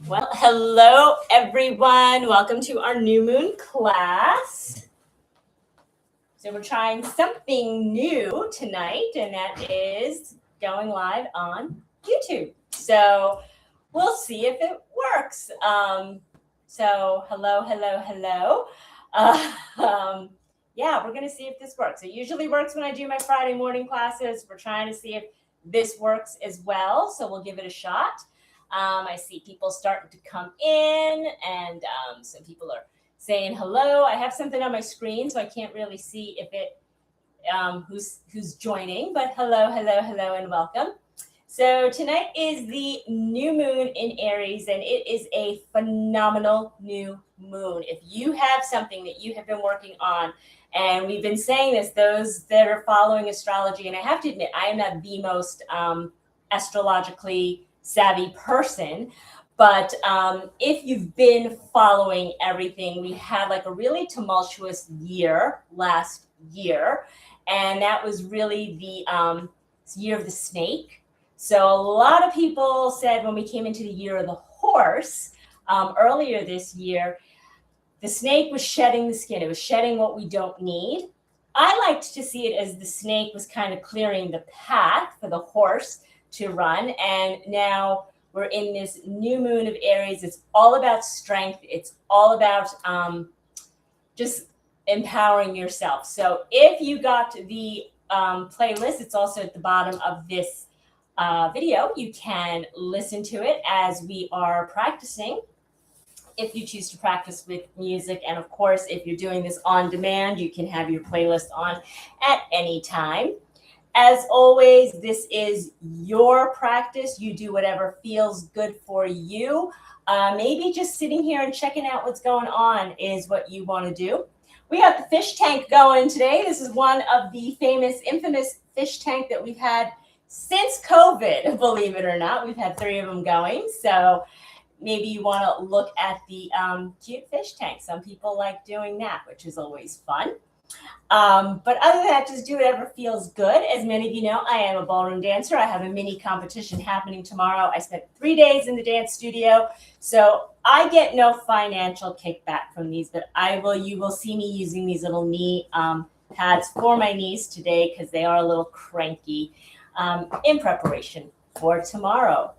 Well, hello everyone. Welcome to our new moon class. So we're trying something new tonight, and that is going live on YouTube. So we'll see if it works. So hello. Uh, um, yeah, we're gonna see if this works. It usually works when I do my Friday morning classes. We're trying to see if this works as well. So we'll give it a shot. I see people starting to come in, and some people are saying hello. I have something on my screen, so I can't really see if it who's joining. But hello, and welcome. So tonight is the new moon in Aries, and it is a phenomenal new moon. If you have something that you have been working on, and we've been saying this, those that are following astrology, and I have to admit, I am not the most astrologically savvy person, but if you've been following everything, we had like a really tumultuous year last year, and that was really the year of the snake. So a lot of people said when we came into the year of the horse earlier this year, the snake was shedding the skin. It was shedding what we don't need. I liked to see it as the snake was kind of clearing the path for the horse to run. And now we're in this new moon of Aries. It's all about strength. It's all about just empowering yourself. So if you got the playlist, it's also at the bottom of this video. You can listen to it as we are practicing, if you choose to practice with music. And of course, if you're doing this on demand, you can have your playlist on at any time. As always, this is your practice. You do whatever feels good for you. Maybe just sitting here and checking out what's going on is what you want to do. We got the fish tank going today. This is one of the infamous fish tank that we've had since COVID, believe it or not. We've had 3 of them going. So maybe you want to look at the cute fish tank. Some people like doing that, which is always fun. But other than that, just do whatever feels good. As many of you know, I am a ballroom dancer. I have a mini competition happening tomorrow. I spent 3 days in the dance studio, so I get no financial kickback from these, but you will see me using these little knee pads for my knees today because they are a little cranky in preparation for tomorrow.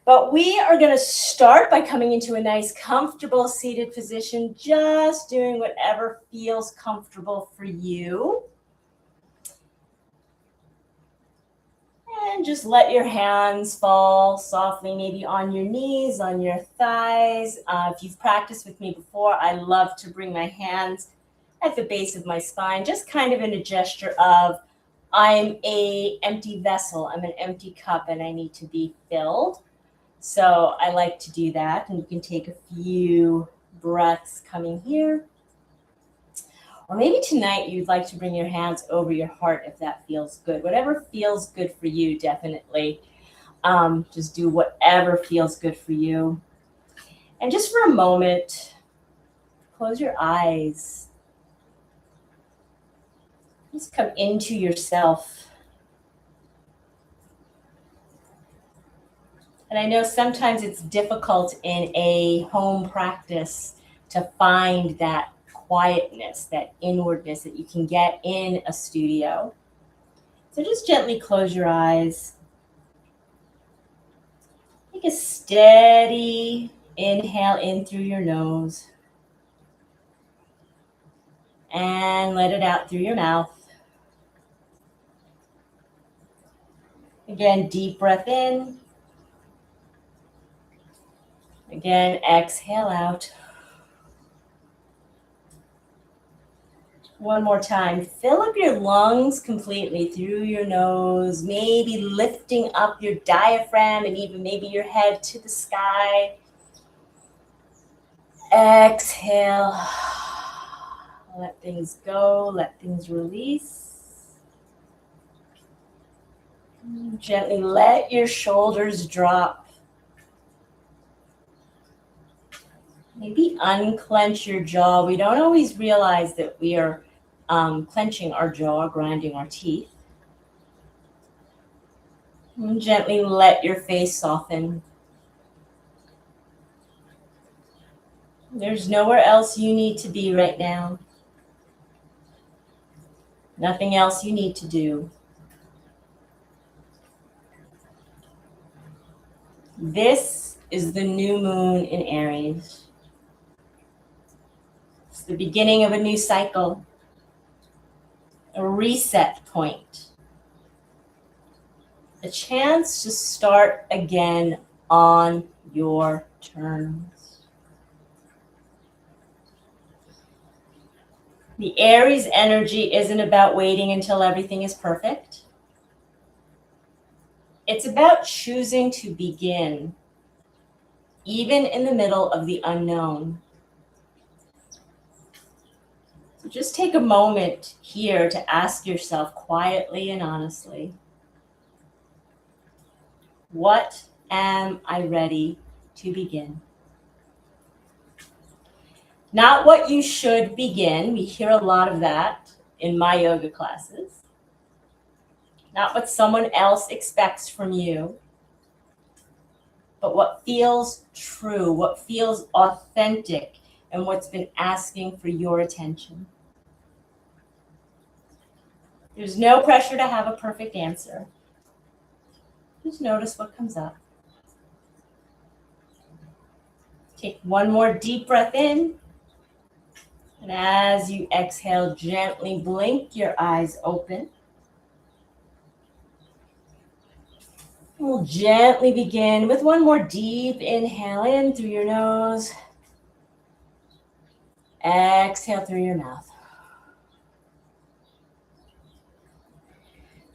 But we are going to start by coming into a nice, comfortable seated position, just doing whatever feels comfortable for you. And just let your hands fall softly, maybe on your knees, on your thighs. If you've practiced with me before, I love to bring my hands at the base of my spine, just kind of in a gesture of, I'm an empty vessel, I'm an empty cup, and I need to be filled. So I like to do that, and you can take a few breaths coming here. Or maybe tonight you'd like to bring your hands over your heart if that feels good. Whatever feels good for you, definitely. Just do whatever feels good for you. And just for a moment, close your eyes. Just come into yourself. And I know sometimes it's difficult in a home practice to find that quietness, that inwardness that you can get in a studio. So just gently close your eyes. Take a steady inhale in through your nose. And let it out through your mouth. Again, deep breath in. Again, exhale out. One more time. Fill up your lungs completely through your nose, maybe lifting up your diaphragm and even maybe your head to the sky. Exhale. Let things go. Let things release. Gently let your shoulders drop. Maybe unclench your jaw. We don't always realize that we are clenching our jaw, grinding our teeth. And gently let your face soften. There's nowhere else you need to be right now. Nothing else you need to do. This is the new moon in Aries. It's the beginning of a new cycle, a reset point, a chance to start again on your terms. The Aries energy isn't about waiting until everything is perfect. It's about choosing to begin, even in the middle of the unknown. So just take a moment here to ask yourself quietly and honestly, what am I ready to begin? Not what you should begin. We hear a lot of that in my yoga classes. Not what someone else expects from you, but what feels true, what feels authentic, and what's been asking for your attention. There's no pressure to have a perfect answer. Just notice what comes up. Take one more deep breath in. And as you exhale, gently blink your eyes open. We'll gently begin with one more deep inhale in through your nose. Exhale through your mouth.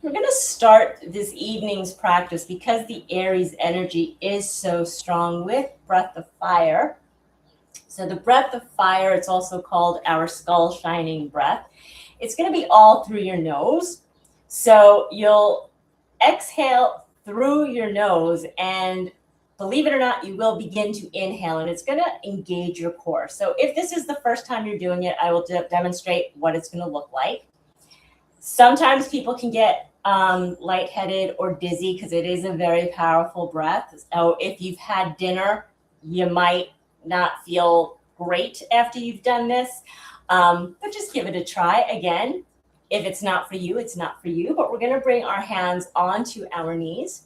We're going to start this evening's practice because the Aries energy is so strong with breath of fire. So the breath of fire, it's also called our skull shining breath. It's going to be all through your nose. So you'll exhale through your nose, and believe it or not, you will begin to inhale, and it's going to engage your core. So if this is the first time you're doing it, I will demonstrate what it's going to look like. Sometimes people can get lightheaded or dizzy because it is a very powerful breath. So if you've had dinner, you might not feel great after you've done this, but just give it a try. Again, if it's not for you, it's not for you, but we're going to bring our hands onto our knees.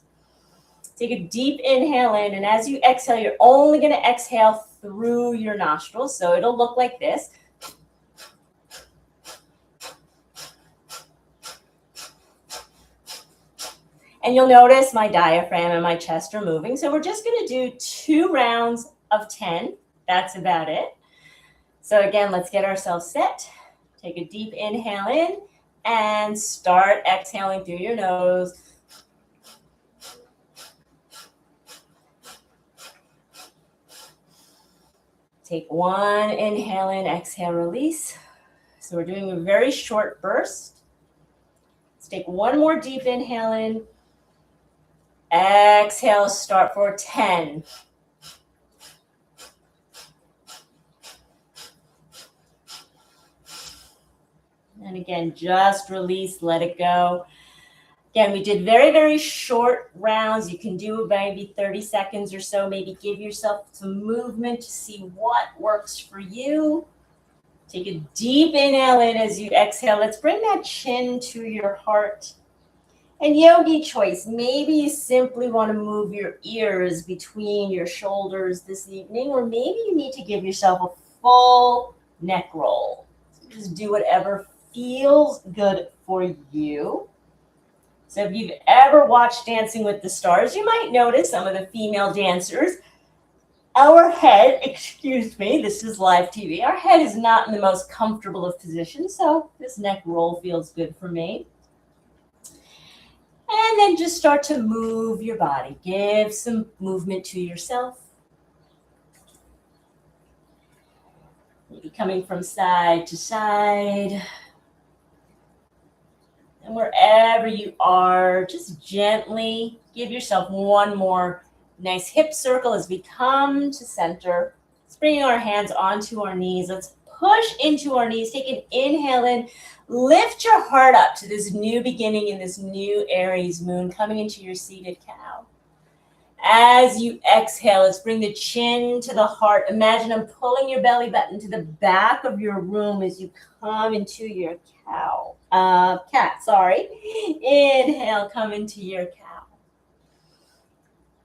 Take a deep inhale in, and as you exhale, you're only going to exhale through your nostrils, so it'll look like this. And you'll notice my diaphragm and my chest are moving. So we're just going to do 2 rounds of 10. That's about it. So again, let's get ourselves set. Take a deep inhale in and start exhaling through your nose. Take 1 inhale in, exhale, release. So we're doing a very short burst. Let's take 1 more deep inhale in. Exhale, start for 10. And again, just release, let it go. Again, we did very, very short rounds. You can do maybe 30 seconds or so. Maybe give yourself some movement to see what works for you. Take a deep inhale in as you exhale. Let's bring that chin to your heart. And yogi choice, maybe you simply want to move your ears between your shoulders this evening, or maybe you need to give yourself a full neck roll. So just do whatever feels good for you. So if you've ever watched Dancing with the Stars, you might notice some of the female dancers, our head, excuse me, this is live TV, our head is not in the most comfortable of positions, so this neck roll feels good for me. And then just start to move your body. Give some movement to yourself. Maybe coming from side to side. And wherever you are, just gently give yourself 1 more nice hip circle as we come to center. Let's bring our hands onto our knees. Let's push into our knees. Take an inhale in. Lift your heart up to this new beginning in this new Aries moon coming into your seated cow. As you exhale, let's bring the chin to the heart. Imagine I'm pulling your belly button to the back of your room as you come into your cat, sorry. Inhale, come into your cow.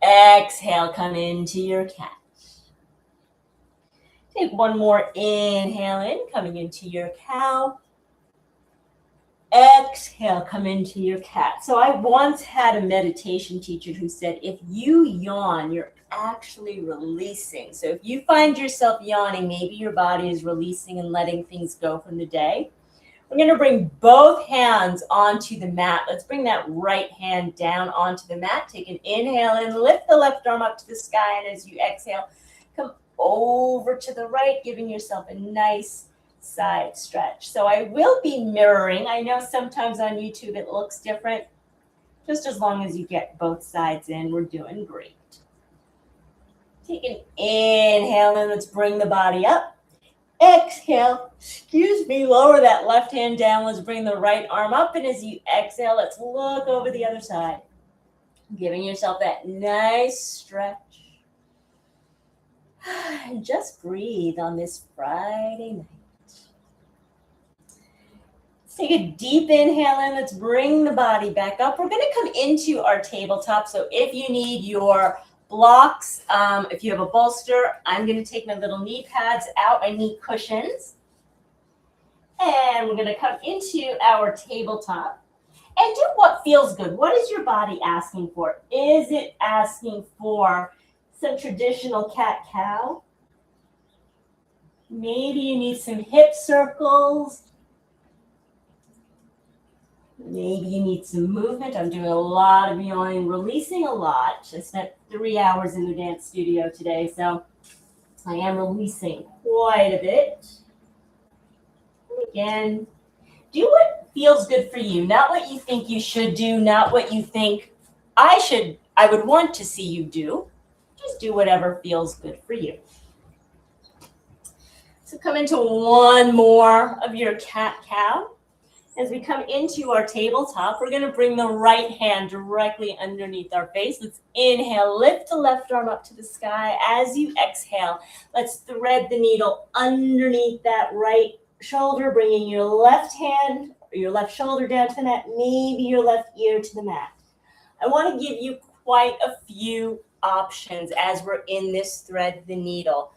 Exhale, come into your cat. Take one more inhale in, coming into your cow. Exhale, come into your cat. So I once had a meditation teacher who said, if you yawn, you're actually releasing. So if you find yourself yawning, maybe your body is releasing and letting things go from the day. We're going to bring both hands onto the mat. Let's bring that right hand down onto the mat. Take an inhale and lift the left arm up to the sky. And as you exhale, come over to the right, giving yourself a nice side stretch. So I will be mirroring. I know sometimes on YouTube it looks different. Just as long as you get both sides in, we're doing great. Take an inhale and let's bring the body up. Exhale, lower that left hand down. Let's bring the right arm up. And as you exhale, let's look over the other side. Giving yourself that nice stretch. And just breathe on this Friday night. Take a deep inhale in. Let's bring the body back up. We're going to come into our tabletop. So if you need your blocks, if you have a bolster, I'm going to take my little knee pads out, my knee cushions. And we're going to come into our tabletop and do what feels good. What is your body asking for? Is it asking for some traditional cat-cow? Maybe you need some hip circles. Maybe you need some movement. I'm doing a lot of yawning, releasing a lot. I spent 3 hours in the dance studio today, so I am releasing quite a bit. Again, do what feels good for you, not what you think you should do, not what you think I would want to see you do. Just do whatever feels good for you. So come into one more of your cat-cow. As we come into our tabletop, we're going to bring the right hand directly underneath our face. Let's inhale, lift the left arm up to the sky. As you exhale, let's thread the needle underneath that right shoulder, bringing your left hand or your left shoulder down to the mat, maybe your left ear to the mat. I want to give you quite a few options as we're in this thread the needle.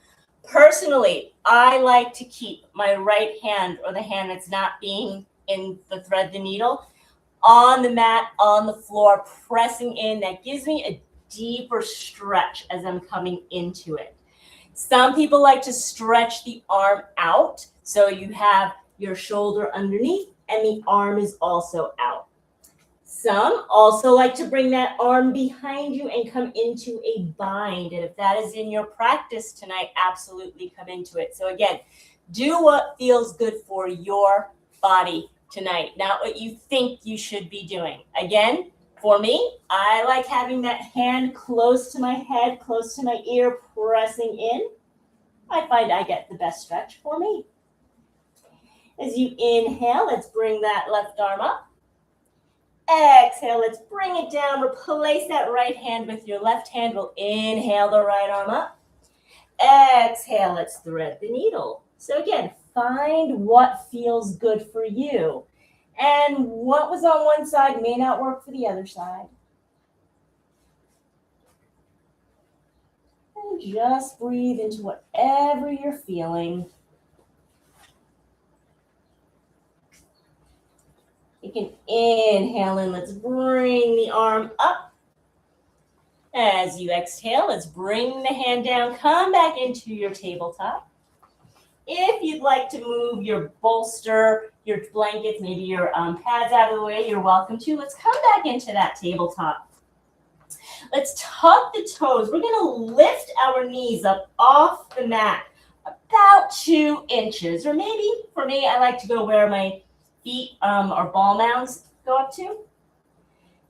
Personally, I like to keep my right hand, or the hand that's not being in the thread the needle, on the mat, on the floor, pressing in. That gives me a deeper stretch as I'm coming into it. Some people like to stretch the arm out, so you have your shoulder underneath and the arm is also out. Some also like to bring that arm behind you and come into a bind. And if that is in your practice tonight, absolutely come into it. So again, do what feels good for your body tonight, not what you think you should be doing. Again, for me, I like having that hand close to my head, close to my ear, pressing in. I find I get the best stretch for me. As you inhale, let's bring that left arm up. Exhale, let's bring it down. Replace that right hand with your left hand. We'll inhale the right arm up. Exhale, let's thread the needle. So again, find what feels good for you. And what was on one side may not work for the other side. And just breathe into whatever you're feeling. You can inhale in. Let's bring the arm up. As you exhale, let's bring the hand down. Come back into your tabletop. If you'd like to move your bolster, your blankets, maybe your pads out of the way, you're welcome to. Let's come back into that tabletop. Let's tuck the toes. We're going to lift our knees up off the mat about 2 inches. Or maybe, for me, I like to go where my feet or ball mounds go up to.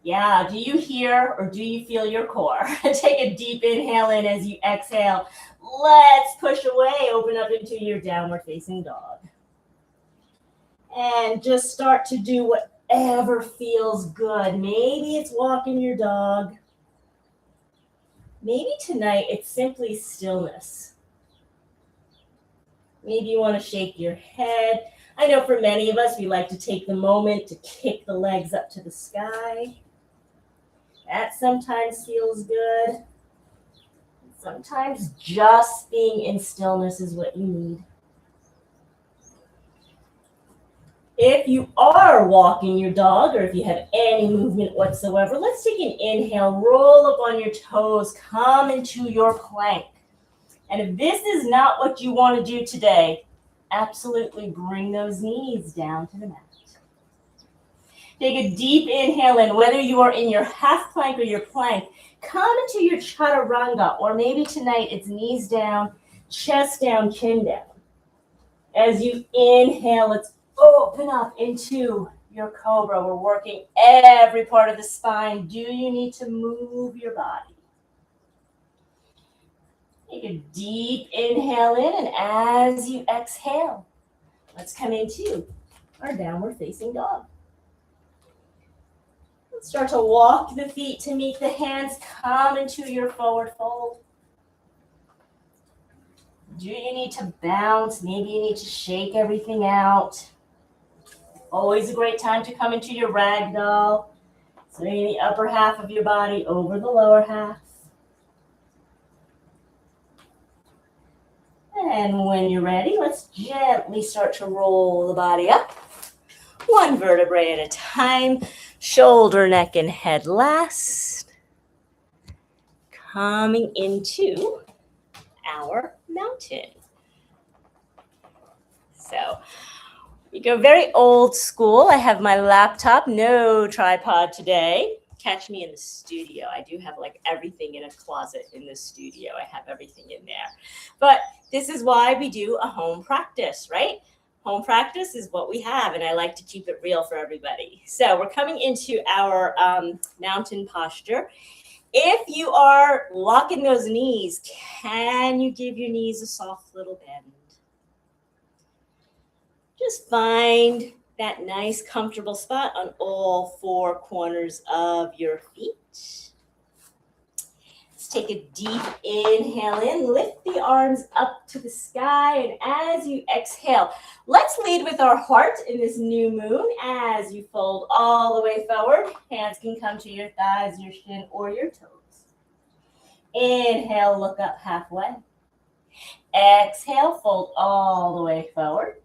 Yeah, do you hear or do you feel your core? Take a deep inhale in as you exhale. Let's push away, open up into your downward facing dog. And just start to do whatever feels good. Maybe it's walking your dog. Maybe tonight it's simply stillness. Maybe you want to shake your head. I know for many of us, we like to take the moment to kick the legs up to the sky. That sometimes feels good. Sometimes just being in stillness is what you need. If you are walking your dog or if you have any movement whatsoever, let's take an inhale, roll up on your toes, come into your plank. And if this is not what you want to do today, absolutely bring those knees down to the mat. Take a deep inhale in, whether you are in your half plank or your plank, come into your chaturanga, or maybe tonight it's knees down, chest down, chin down. As you inhale, let's open up into your cobra. We're working every part of the spine. Do you need to move your body? Take a deep inhale in, and as you exhale, let's come into our downward facing dog. Let's start to walk the feet to meet the hands. Come into your forward fold. Do you need to bounce? Maybe you need to shake everything out. Always a great time to come into your ragdoll. Swing the upper half of your body over the lower half. And when you're ready, let's gently start to roll the body up. One vertebrae at a time. Shoulder, neck, and head last. Coming into our mountain. So we go very old school. I have my laptop, no tripod today. Catch me in the studio. I do have like everything in a closet in the studio. I have everything in there. But this is why we do a home practice, right? Home practice is what we have, and I like to keep it real for everybody. So we're coming into our mountain posture. If you are locking those knees, can you give your knees a soft little bend? Just find that nice, comfortable spot on all four corners of your feet. Let's take a deep inhale in, lift the arms up to the sky, and as you exhale, let's lead with our heart in this new moon. As you fold all the way forward, hands can come to your thighs, your shin, or your toes. Inhale, look up halfway. Exhale, fold all the way forward.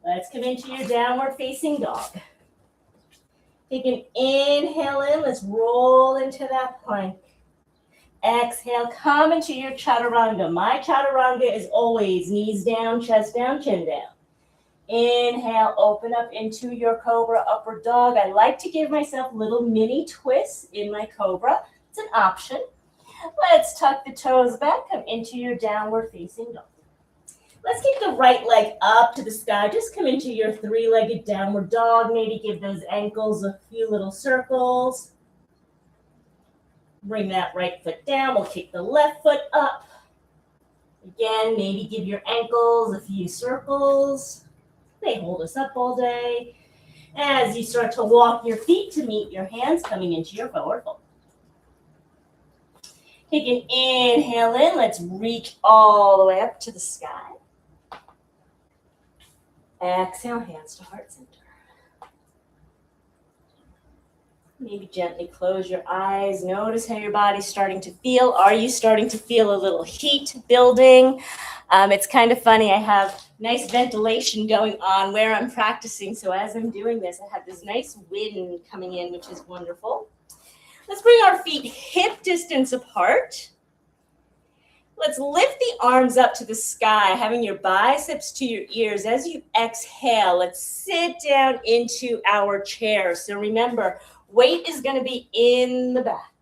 Let's come into your downward facing dog. Take an inhale in. Let's roll into that plank. Exhale, come into your chaturanga. My chaturanga is always knees down, chest down, chin down. Inhale, open up into your cobra upward dog. I like to give myself little mini twists in my cobra. It's an option. Let's tuck the toes back. Come into your downward facing dog. Let's keep the right leg up to the sky. Just come into your three-legged downward dog. Maybe give those ankles a few little circles. Bring that right foot down. We'll kick the left foot up. Again, maybe give your ankles a few circles. They hold us up all day. As you start to walk your feet to meet your hands, coming into your forward fold. Take an inhale in. Let's reach all the way up to the sky. Exhale, hands to heart center. Maybe gently close your eyes. Notice how your body's starting to feel. Are you starting to feel a little heat building? It's kind of funny. I have nice ventilation going on where I'm practicing. So as I'm doing this, I have this nice wind coming in, which is wonderful. Let's bring our feet hip distance apart. Let's lift the arms up to the sky, having your biceps to your ears. As you exhale, let's sit down into our chair. So remember, weight is going to be in the back.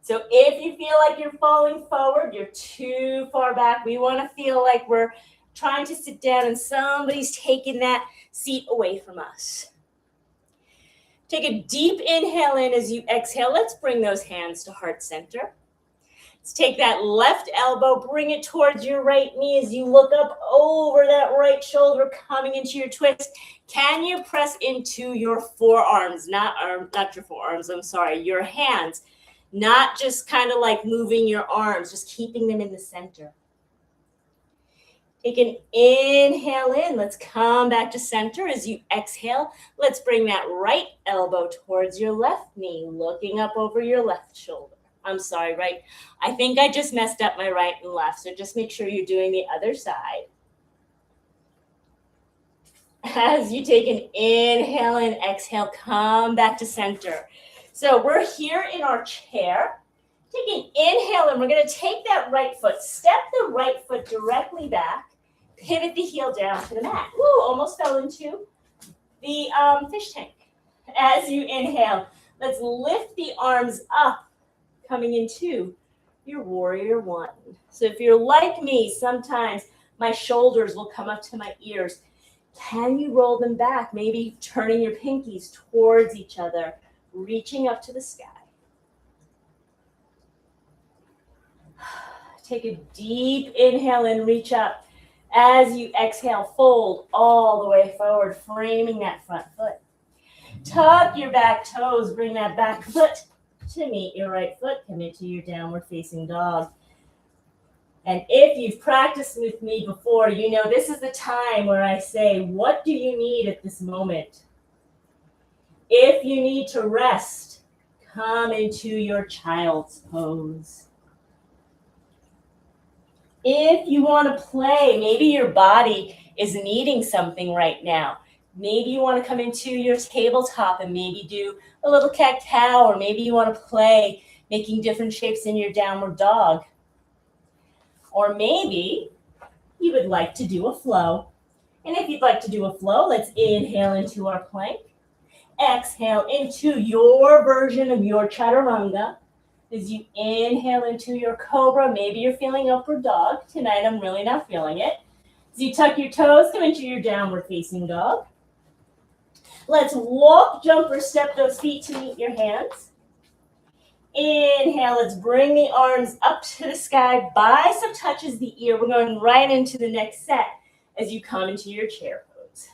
So if you feel like you're falling forward, you're too far back. We want to feel like we're trying to sit down and somebody's taking that seat away from us. Take a deep inhale in as you exhale. Let's bring those hands to heart center. Let's take that left elbow, bring it towards your right knee as you look up over that right shoulder, coming into your twist. Can you press into your forearms, not your forearms, I'm sorry, your hands. not just kind of like moving your arms, just keeping them in the center. Take an inhale in. Let's come back to center. As you exhale, let's bring that right elbow towards your left knee, looking up over your left shoulder. I'm sorry, right? I think I just messed up my right and left, so just make sure you're doing the other side. As you take an inhale and exhale, come back to center. So we're here in our chair. Take an inhale and we're going to take that right foot, step the right foot directly back, pivot the heel down to the mat. Woo, almost fell into the fish tank. As you inhale, let's lift the arms up, coming into your warrior one. So if you're like me, sometimes my shoulders will come up to my ears. Can you roll them back? Maybe turning your pinkies towards each other, reaching up to the sky. Take a deep inhale and reach up. As you exhale, fold all the way forward, framing that front foot. Tuck your back toes, bring that back foot to meet your right foot. Come into your downward facing dog. And if you've practiced with me before, you know this is the time where I say, what do you need at this moment? If you need to rest, come into your child's pose. If you want to play, maybe your body is needing something right now. Maybe you want to come into your tabletop and maybe do a little cat-cow, or maybe you want to play making different shapes in your downward dog. Or maybe you would like to do a flow. And if you'd like to do a flow, let's inhale into our plank. Exhale into your version of your chaturanga. As you inhale into your cobra, maybe you're feeling upward dog. Tonight, I'm really not feeling it. As you tuck your toes, come into your downward facing dog. Let's walk, jump, or step those feet to meet your hands. Inhale, let's bring the arms up to the sky. Bicep touches the ear. We're going right into the next set as you come into your chair pose.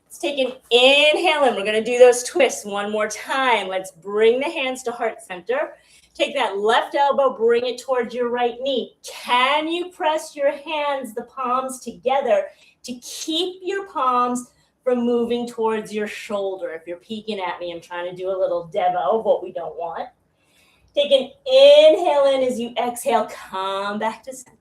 Let's take an inhale and we're going to do those twists one more time. Let's bring the hands to heart center. Take that left elbow, bring it towards your right knee. Can you press your hands, the palms together, to keep your palms from moving towards your shoulder? If you're peeking at me, I'm trying to do a little demo of what we don't want. Take an inhale in. As you exhale, come back to center.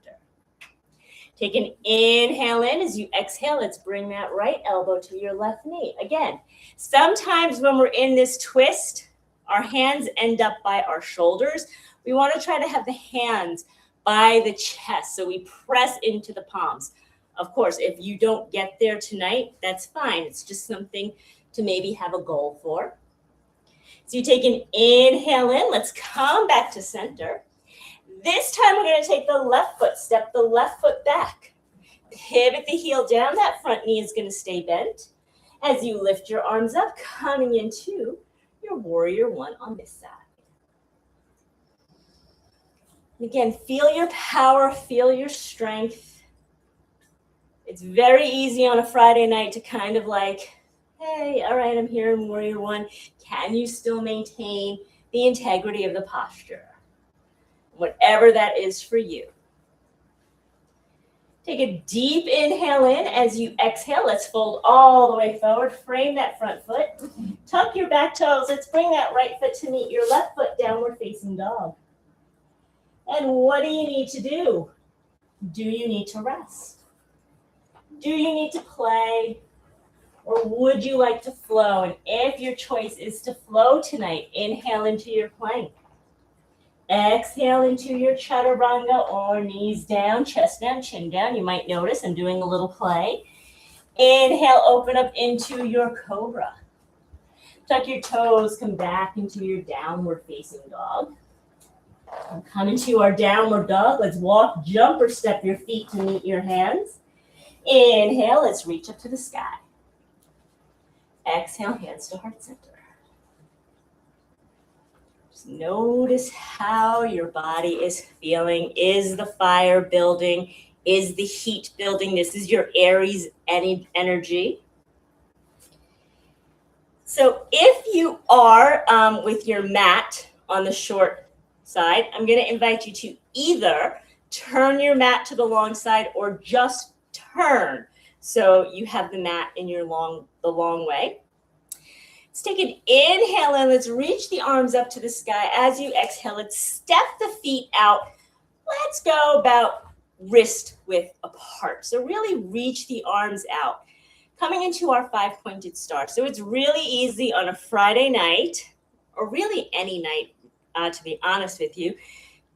Take an inhale in. As you exhale, let's bring that right elbow to your left knee. Again, sometimes when we're in this twist, our hands end up by our shoulders. We want to try to have the hands by the chest, so we press into the palms. Of course, if you don't get there tonight, that's fine. It's just something to maybe have a goal for. So you take an inhale in. Let's come back to center. This time we're going to take the left foot, step the left foot back. Pivot the heel down. That front knee is going to stay bent. As you lift your arms up, coming into your warrior one on this side. Again, feel your power, feel your strength. It's very easy on a Friday night to kind of like, hey, all right, I'm here in warrior one. Can you still maintain the integrity of the posture? Whatever that is for you. Take a deep inhale in. As you exhale, let's fold all the way forward. Frame that front foot. Tuck your back toes. Let's bring that right foot to meet your left foot, downward facing dog. And what do you need to do? Do you need to rest? Do you need to play? Or would you like to flow? And if your choice is to flow tonight, inhale into your plank. Exhale into your chaturanga, or knees down, chest down, chin down. You might notice I'm doing a little play. Inhale, open up into your cobra. Tuck your toes, come back into your downward facing dog. Come into our downward dog. Let's walk, jump, or step your feet to meet your hands. Inhale, let's reach up to the sky. Exhale, hands to heart center. Just notice how your body is feeling. Is the fire building? Is the heat building? This is your Aries energy. So if you are with your mat on the short side, I'm going to invite you to either turn your mat to the long side or just turn so you have the mat in the long way. Let's take an inhale and let's reach the arms up to the sky. As you exhale, let's step the feet out. Let's go about wrist width apart. So really reach the arms out. Coming into our 5-pointed star. So it's really easy on a Friday night, or really any night, to be honest with you,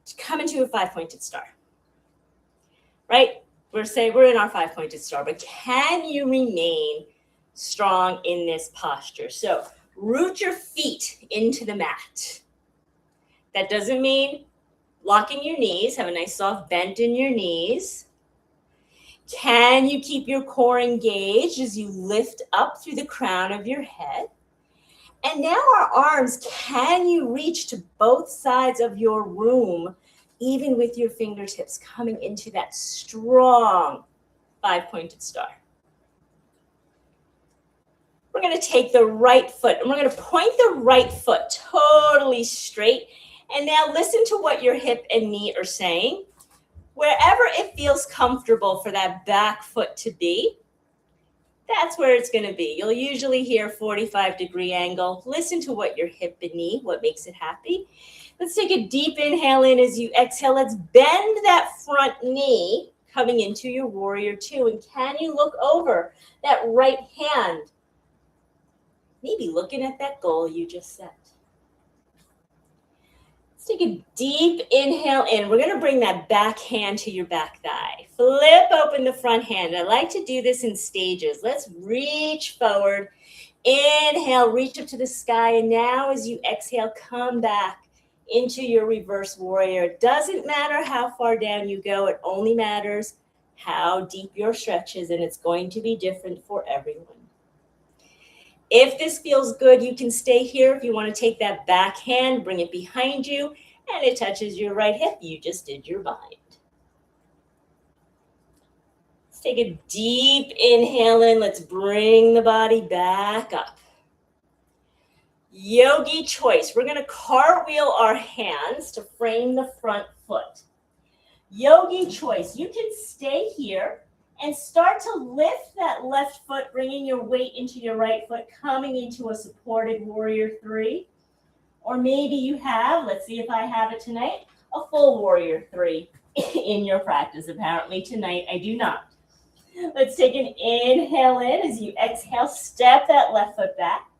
to come into a 5-pointed star. Right? We're in our 5-pointed star, but can you remain strong in this posture? So root your feet into the mat. That doesn't mean locking your knees. Have a nice soft bend in your knees. Can you keep your core engaged as you lift up through the crown of your head? And now our arms, can you reach to both sides of your room, even with your fingertips coming into that strong 5-pointed star? We're going to take the right foot and we're going to point the right foot totally straight. And now listen to what your hip and knee are saying. Wherever it feels comfortable for that back foot to be, that's where it's going to be. You'll usually hear 45-degree angle. Listen to what your hip and knee, what makes it happy. Let's take a deep inhale in as you exhale. Let's bend that front knee coming into your warrior two. And can you look over that right hand? Maybe looking at that goal you just set. Let's take a deep inhale in. We're going to bring that back hand to your back thigh. Flip open the front hand. I like to do this in stages. Let's reach forward. Inhale, reach up to the sky. And now as you exhale, come back into your reverse warrior. It doesn't matter how far down you go. It only matters how deep your stretch is. And it's going to be different for everyone. If this feels good, you can stay here. If you want to take that back hand, bring it behind you, and it touches your right hip. You just did your bind. Let's take a deep inhale in. Let's bring the body back up. Yogi choice. We're going to cartwheel our hands to frame the front foot. Yogi choice. You can stay here and start to lift that left foot, bringing your weight into your right foot, coming into a supported warrior three. Or maybe you have, let's see if I have it tonight, a full warrior three in your practice. Apparently tonight I do not. Let's take an inhale in. As you exhale, step that left foot back.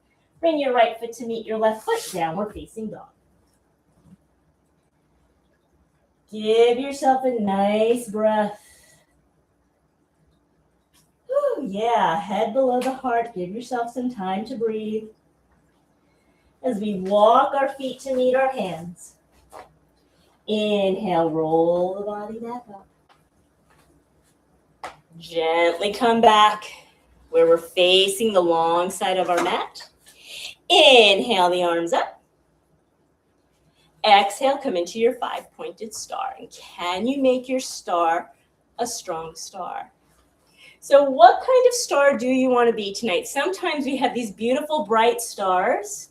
Bring your right foot to meet your left foot, downward facing dog. Give yourself a nice breath. Whew, yeah, head below the heart. Give yourself some time to breathe. As we walk our feet to meet our hands. Inhale, roll the body back up. Gently come back where we're facing the long side of our mat. Inhale the arms up. Exhale, come into your 5-pointed star. And can you make your star a strong star? So what kind of star do you want to be tonight? Sometimes we have these beautiful bright stars.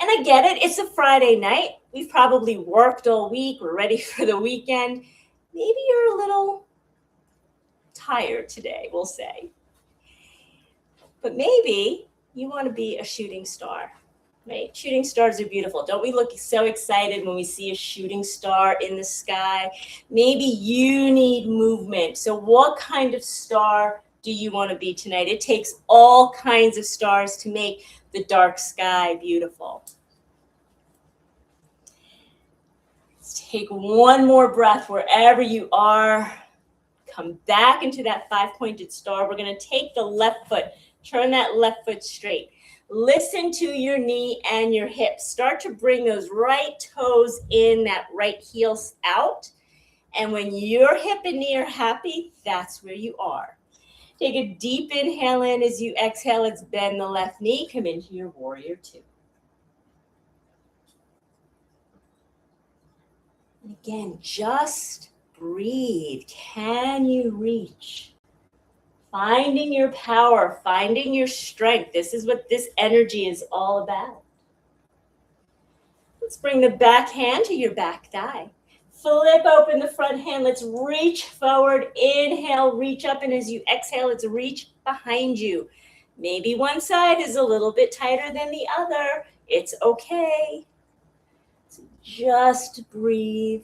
And I get it, it's a Friday night. We've probably worked all week. We're ready for the weekend. Maybe you're a little tired today, we'll say. But maybe you want to be a shooting star, right? Shooting stars are beautiful. Don't we look so excited when we see a shooting star in the sky? Maybe you need movement. So what kind of star do you want to be tonight? It takes all kinds of stars to make the dark sky beautiful. Let's take one more breath wherever you are. Come back into that 5-pointed star. We're going to take the left foot, turn that left foot straight. Listen to your knee and your hips. Start to bring those right toes in, that right heel out. And when your hip and knee are happy, that's where you are. Take a deep inhale in. As you exhale, let's bend the left knee. Come into your warrior two. And again, just breathe. Can you reach Finding your power, finding your strength. This is what this energy is all about. Let's bring the back hand to your back thigh. Flip open the front hand. Let's reach forward. Inhale, reach up. And as you exhale, let's reach behind you. Maybe one side is a little bit tighter than the other. It's okay. So just breathe.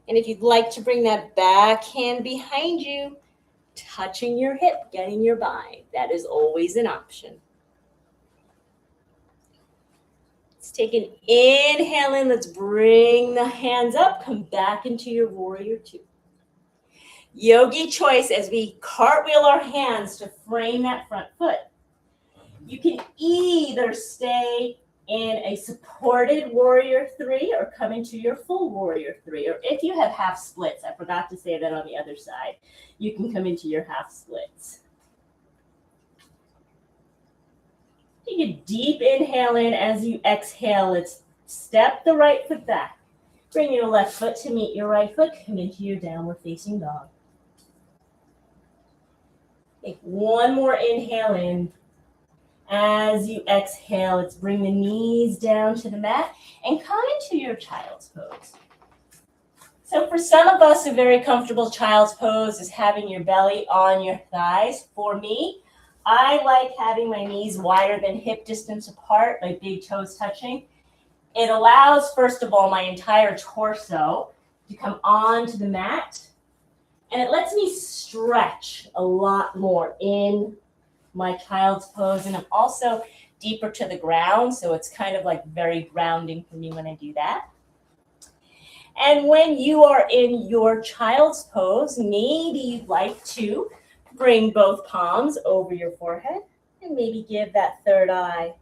And if you'd like to bring that back hand behind you, touching your hip, getting your bind, that is always an option. Let's take an inhale in. Let's bring the hands up. Come back into your warrior two. Yogi choice as we cartwheel our hands to frame that front foot. You can either stay in a supported warrior three or come into your full warrior three. Or if you have half splits, I forgot to say that on the other side, you can come into your half splits. Take a deep inhale in. As you exhale, let's step the right foot back. Bring your left foot to meet your right foot. Come into your downward facing dog. Take one more inhale in. As you exhale, let's bring the knees down to the mat and come into your child's pose. So for some of us, a very comfortable child's pose is having your belly on your thighs. For me, I like having my knees wider than hip distance apart, my big toes touching. It allows, first of all, my entire torso to come onto the mat, and it lets me stretch a lot more in my child's pose, and I'm also deeper to the ground, so it's kind of like very grounding for me when I do that. And when you are in your child's pose, maybe you'd like to bring both palms over your forehead and maybe give that third eye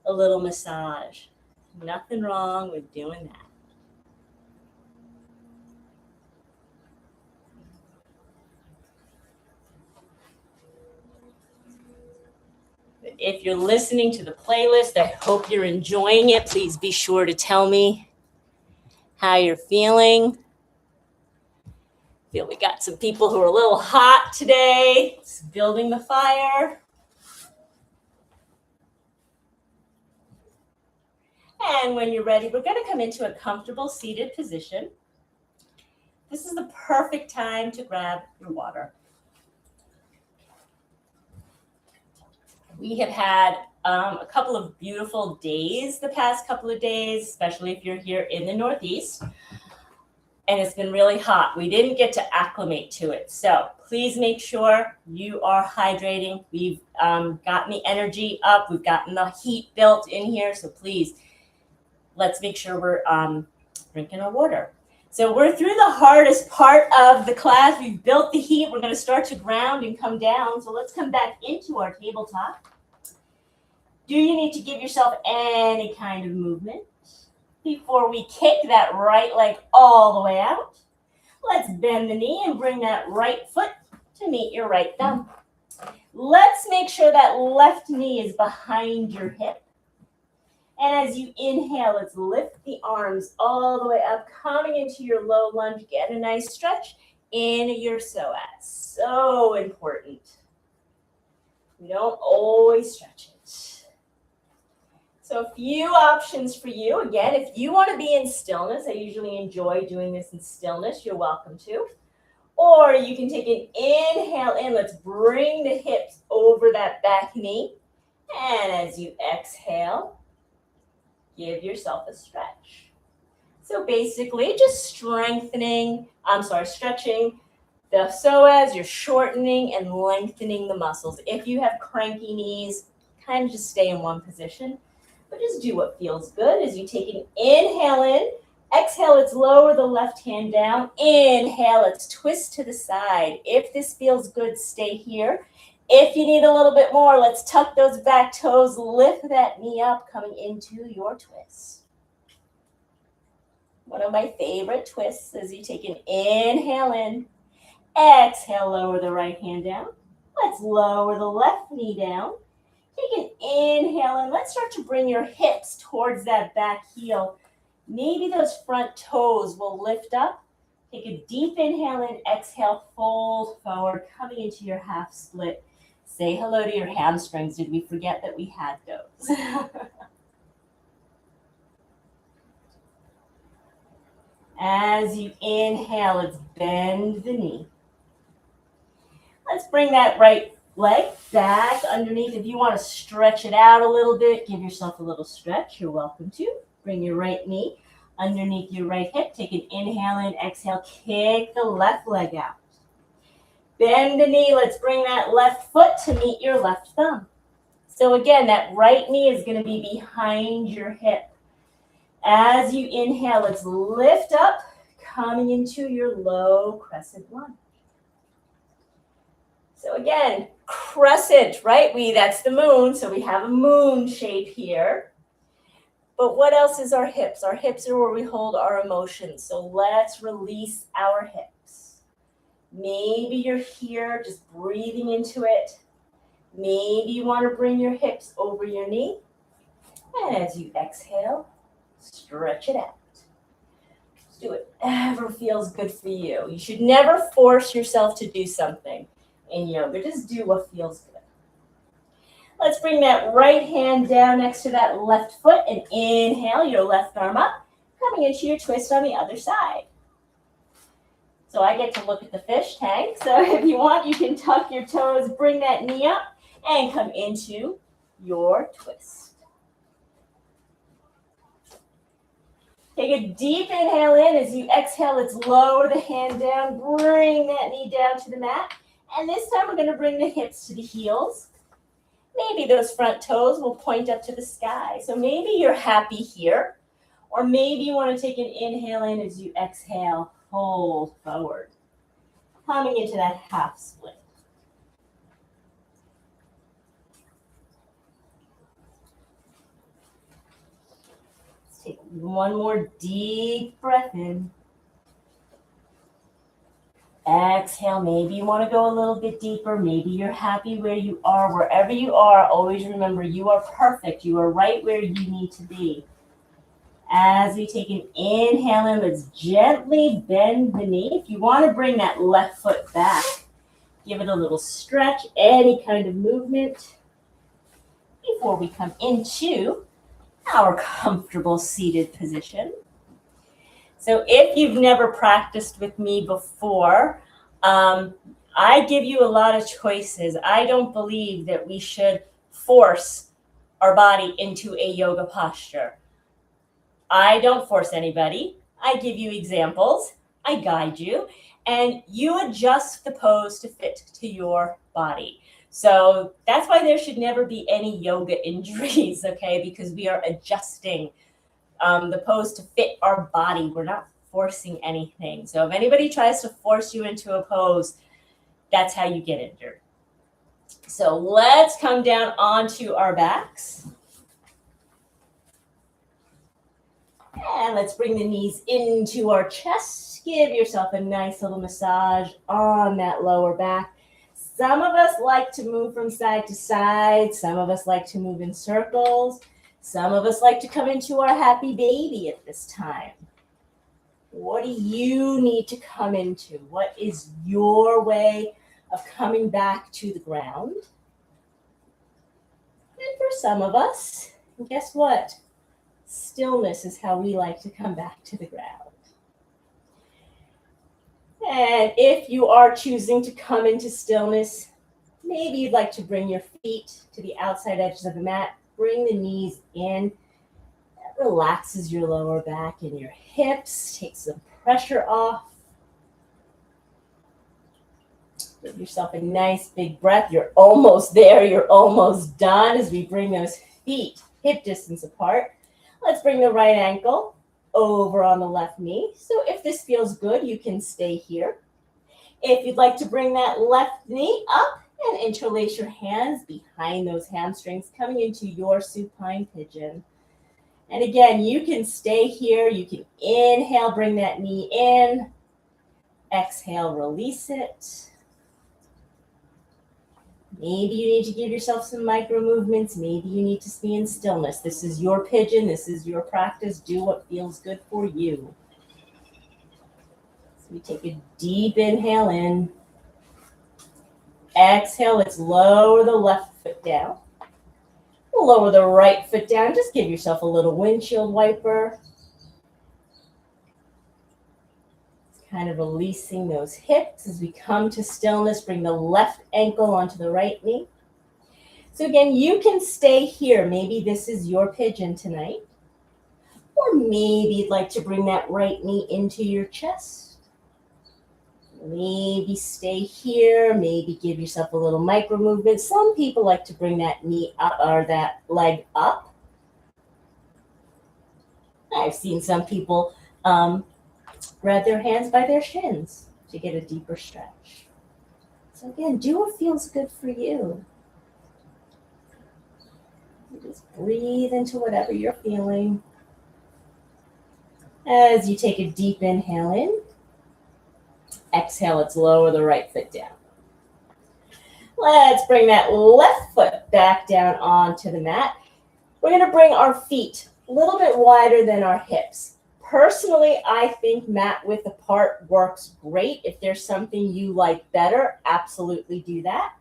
a little massage. Nothing wrong with doing that. If you're listening to the playlist, I hope you're enjoying it. Please be sure to tell me how you're feeling. Feel we got some people who are a little hot today. It's building the fire. And when you're ready, we're going to come into a comfortable seated position. This is the perfect time to grab your water. We have had a couple of beautiful days the past couple of days, especially if you're here in the Northeast. And it's been really hot. We didn't get to acclimate to it. So please make sure you are hydrating. We've gotten the energy up. We've gotten the heat built in here. So please, let's make sure we're drinking our water. So we're through the hardest part of the class. We've built the heat. We're going to start to ground and come down. So let's come back into our tabletop. Do you need to give yourself any kind of movement before we kick that right leg all the way out? Let's bend the knee and bring that right foot to meet your right thumb. Let's make sure that left knee is behind your hip. And as you inhale, let's lift the arms all the way up, coming into your low lunge. Get a nice stretch in your psoas. So important. We don't always stretch it. So a few options for you. Again, if you want to be in stillness, I usually enjoy doing this in stillness. You're welcome to. Or you can take an inhale in. Let's bring the hips over that back knee. And as you exhale, give yourself a stretch. So basically just stretching the psoas. You're shortening and lengthening the muscles. If you have cranky knees, kind of just stay in one position. But just do what feels good as you take an inhale in. Exhale, let's lower the left hand down. Inhale, let's twist to the side. If this feels good, stay here. If you need a little bit more, let's tuck those back toes, lift that knee up, coming into your twist. One of my favorite twists is you take an inhale in. Exhale, lower the right hand down. Let's lower the left knee down. Take an inhale and let's start to bring your hips towards that back heel. Maybe those front toes will lift up. Take a deep inhale in, exhale, fold forward, coming into your half split. Say hello to your hamstrings. Did we forget that we had those? As you inhale, let's bend the knee. Let's bring that right leg back underneath. If you want to stretch it out a little bit, give yourself a little stretch. You're welcome to. Bring your right knee underneath your right hip. Take an inhale in, exhale, kick the left leg out. Bend the knee. Let's bring that left foot to meet your left thumb. So again, that right knee is going to be behind your hip. As you inhale, let's lift up, coming into your low crescent lunge. So again, crescent, right? That's the moon, so we have a moon shape here. But what else is our hips? Our hips are where we hold our emotions. So let's release our hips. Maybe you're here just breathing into it. Maybe you want to bring your hips over your knee. And as you exhale, stretch it out. Just do whatever feels good for you. You should never force yourself to do something in yoga. Just do what feels good. Let's bring that right hand down next to that left foot and inhale your left arm up, coming into your twist on the other side. So I get to look at the fish tank. So if you want, you can tuck your toes, bring that knee up, and come into your twist. Take a deep inhale in. As you exhale, let's lower the hand down, bring that knee down to the mat. And this time we're going to bring the hips to the heels. Maybe those front toes will point up to the sky. So maybe you're happy here, or maybe you want to take an inhale in. As you exhale, fold forward, coming into that half split. Let's take one more deep breath in. Exhale, maybe you want to go a little bit deeper. Maybe you're happy where you are. Wherever you are, always remember you are perfect. You are right where you need to be. As we take an inhale in, let's gently bend the knee. If you want to bring that left foot back, give it a little stretch, any kind of movement before we come into our comfortable seated position. So if you've never practiced with me before, I give you a lot of choices. I don't believe that we should force our body into a yoga posture. I don't force anybody. I give you examples. I guide you. And you adjust the pose to fit to your body. So that's why there should never be any yoga injuries, okay? Because we are adjusting the pose to fit our body. We're not forcing anything. So if anybody tries to force you into a pose, that's how you get injured. So let's come down onto our backs. And let's bring the knees into our chest. Give yourself a nice little massage on that lower back. Some of us like to move from side to side. Some of us like to move in circles. Some of us like to come into our happy baby at this time. What do you need to come into? What is your way of coming back to the ground? And for some of us, guess what? Stillness is how we like to come back to the ground. And if you are choosing to come into stillness, maybe you'd like to bring your feet to the outside edges of the mat. Bring the knees in. That relaxes your lower back and your hips. Take some pressure off. Give yourself a nice big breath. You're almost there. You're almost done as we bring those feet hip distance apart. Let's bring the right ankle over on the left knee. So if this feels good, you can stay here. If you'd like to bring that left knee up and interlace your hands behind those hamstrings, coming into your supine pigeon. And again, you can stay here. You can inhale, bring that knee in. Exhale, release it. Maybe you need to give yourself some micro movements. Maybe you need to be in stillness. This is your pigeon. This is your practice. Do what feels good for you. We take a deep inhale in. Exhale, let's lower the left foot down. We'll lower the right foot down. Just give yourself a little windshield wiper. Kind of releasing those hips as we come to stillness. Bring the left ankle onto the right knee. So again, you can stay here. Maybe this is your pigeon tonight. Or maybe you'd like to bring that right knee into your chest. Maybe stay here. Maybe give yourself a little micro movement. Some people like to bring that knee up or that leg up. I've seen some people grab their hands by their shins to get a deeper stretch. So again, do what feels good for you. Just breathe into whatever you're feeling. As you take a deep inhale in, exhale, let's lower the right foot down. Let's bring that left foot back down onto the mat. We're going to bring our feet a little bit wider than our hips. Personally, I think mat width apart works great. If there's something you like better, absolutely do that.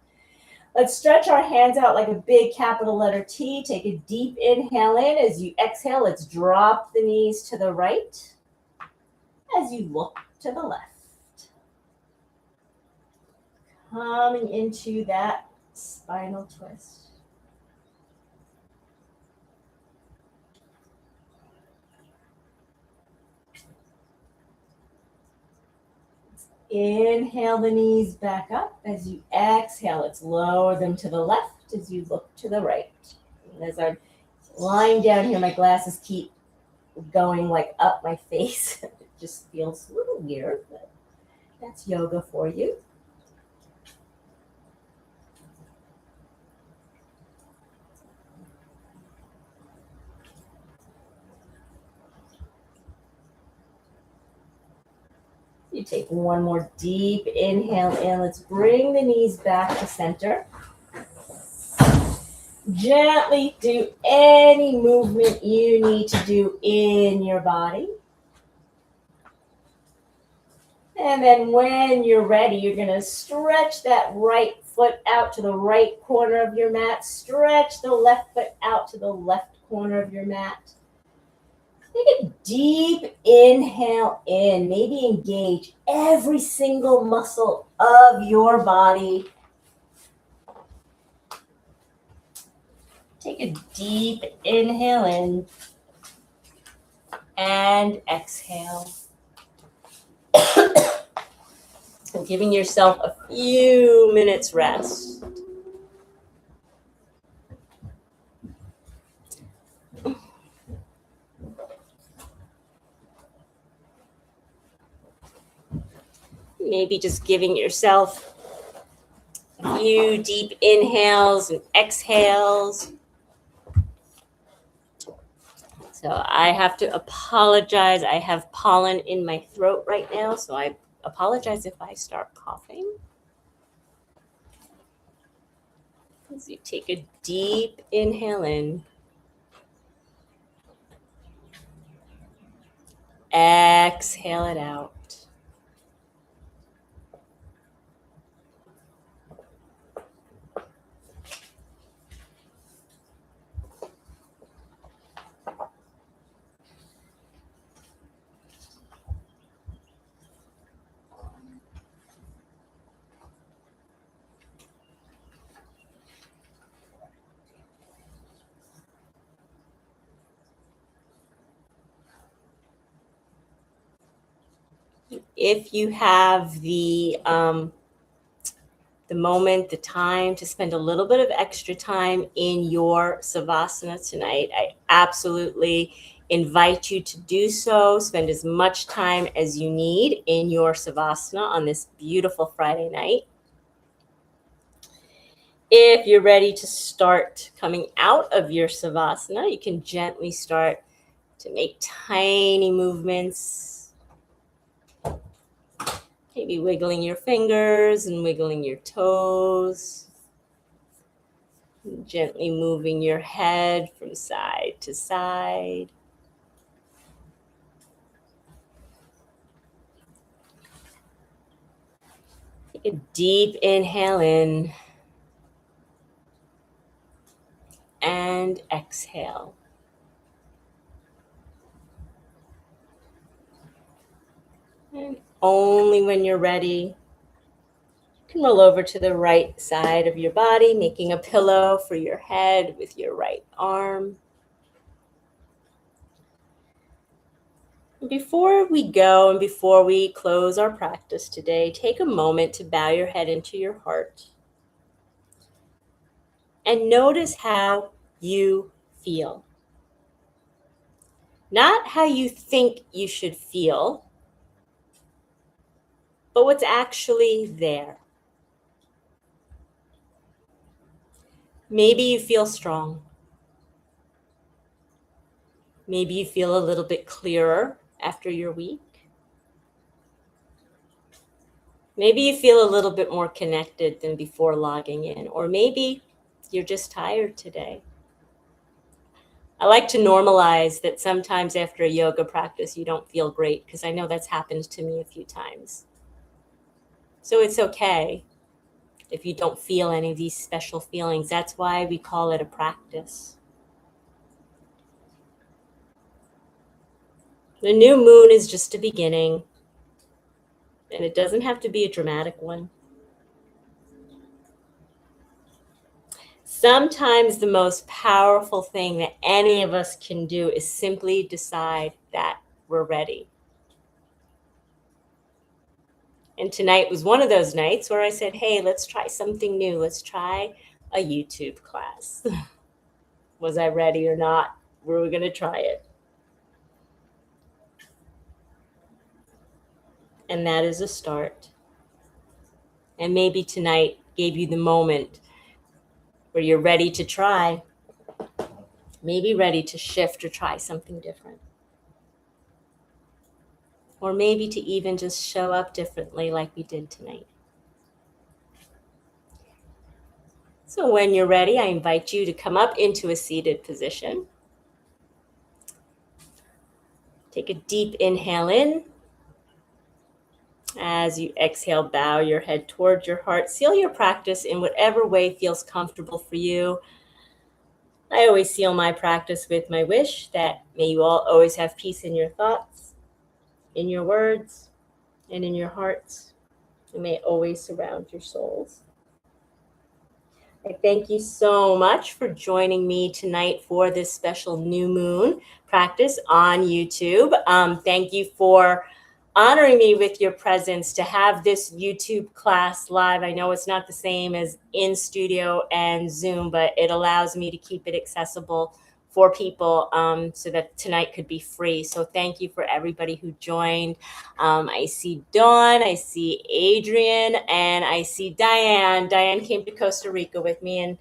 Let's stretch our hands out like a big capital letter T. Take a deep inhale in. As you exhale, let's drop the knees to the right as you look to the left. Coming into that spinal twist. Inhale the knees back up. As you exhale, let's lower them to the left as you look to the right. And as I'm lying down here, my glasses keep going like up my face. It just feels a little weird, but that's yoga for you. You take one more deep inhale in. Let's bring the knees back to center. Gently do any movement you need to do in your body. And then when you're ready, you're going to stretch that right foot out to the right corner of your mat. Stretch the left foot out to the left corner of your mat. Take a deep inhale in. Maybe engage every single muscle of your body. Take a deep inhale in and exhale. And giving yourself a few minutes rest. Maybe just giving yourself a few deep inhales and exhales. So I have to apologize. I have pollen in my throat right now, so I apologize if I start coughing. As you take a deep inhale in. Exhale it out. If you have the moment, the time to spend a little bit of extra time in your Savasana tonight, I absolutely invite you to do so. Spend as much time as you need in your Savasana on this beautiful Friday night. If you're ready to start coming out of your Savasana, you can gently start to make tiny movements. Maybe wiggling your fingers and wiggling your toes. Gently moving your head from side to side. Take a deep inhale in and exhale. And only when you're ready, you can roll over to the right side of your body, making a pillow for your head with your right arm. Before we go and before we close our practice today, take a moment to bow your head into your heart and notice how you feel. Not how you think you should feel, but what's actually there. Maybe you feel strong. Maybe you feel a little bit clearer after your week. Maybe you feel a little bit more connected than before logging in, or maybe you're just tired today. I like to normalize that sometimes after a yoga practice, you don't feel great, because I know that's happened to me a few times. So it's okay if you don't feel any of these special feelings. That's why we call it a practice. The new moon is just a beginning, and it doesn't have to be a dramatic one. Sometimes the most powerful thing that any of us can do is simply decide that we're ready. And tonight was one of those nights where I said, hey, let's try something new. Let's try a YouTube class. Was I ready or not? Were we going to try it? And that is a start. And maybe tonight gave you the moment where you're ready to try, maybe ready to shift or try something different. Or maybe to even just show up differently like we did tonight. So when you're ready, I invite you to come up into a seated position. Take a deep inhale in. As you exhale, bow your head towards your heart. Seal your practice in whatever way feels comfortable for you. I always seal my practice with my wish that may you all always have peace in your thoughts, in your words, and in your hearts. And may it always surround your souls. I thank you so much for joining me tonight for this special new moon practice on YouTube. Thank you for honoring me with your presence to have this YouTube class live. I know it's not the same as in studio and Zoom, but it allows me to keep it accessible for people so that tonight could be free. So thank you for everybody who joined. I see Dawn, I see Adrian, and I see Diane. Diane came to Costa Rica with me, and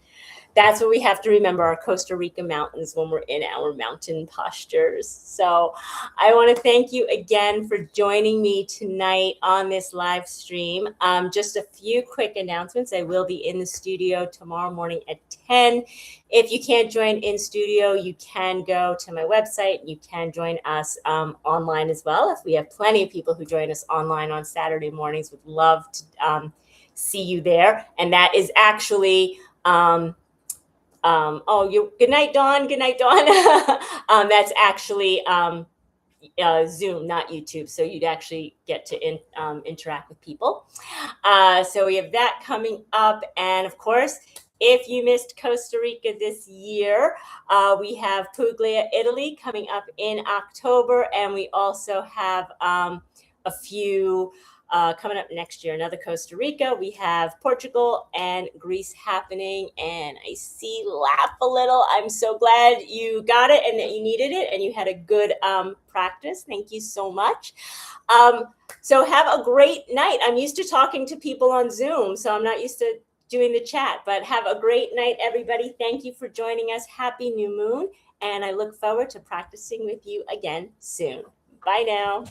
that's what we have to remember, our Costa Rica mountains when we're in our mountain postures. So I want to thank you again for joining me tonight on this live stream. Just a few quick announcements. I will be in the studio tomorrow morning at 10. If you can't join in studio, you can go to my website. You can join us online as well. If we have plenty of people who join us online on Saturday mornings, would love to see you there. And that is actually... good night, Dawn. Good night, Dawn. That's actually Zoom, not YouTube. So you'd actually get to interact with people. So we have that coming up. And of course, if you missed Costa Rica this year, we have Puglia, Italy coming up in October. And we also have a few coming up next year, another Costa Rica. We have Portugal and Greece happening. And I see laugh a little. I'm so glad you got it and that you needed it and you had a good practice. Thank you so much. So have a great night. I'm used to talking to people on Zoom, so I'm not used to doing the chat, but have a great night, everybody. Thank you for joining us. Happy new moon. And I look forward to practicing with you again soon. Bye now.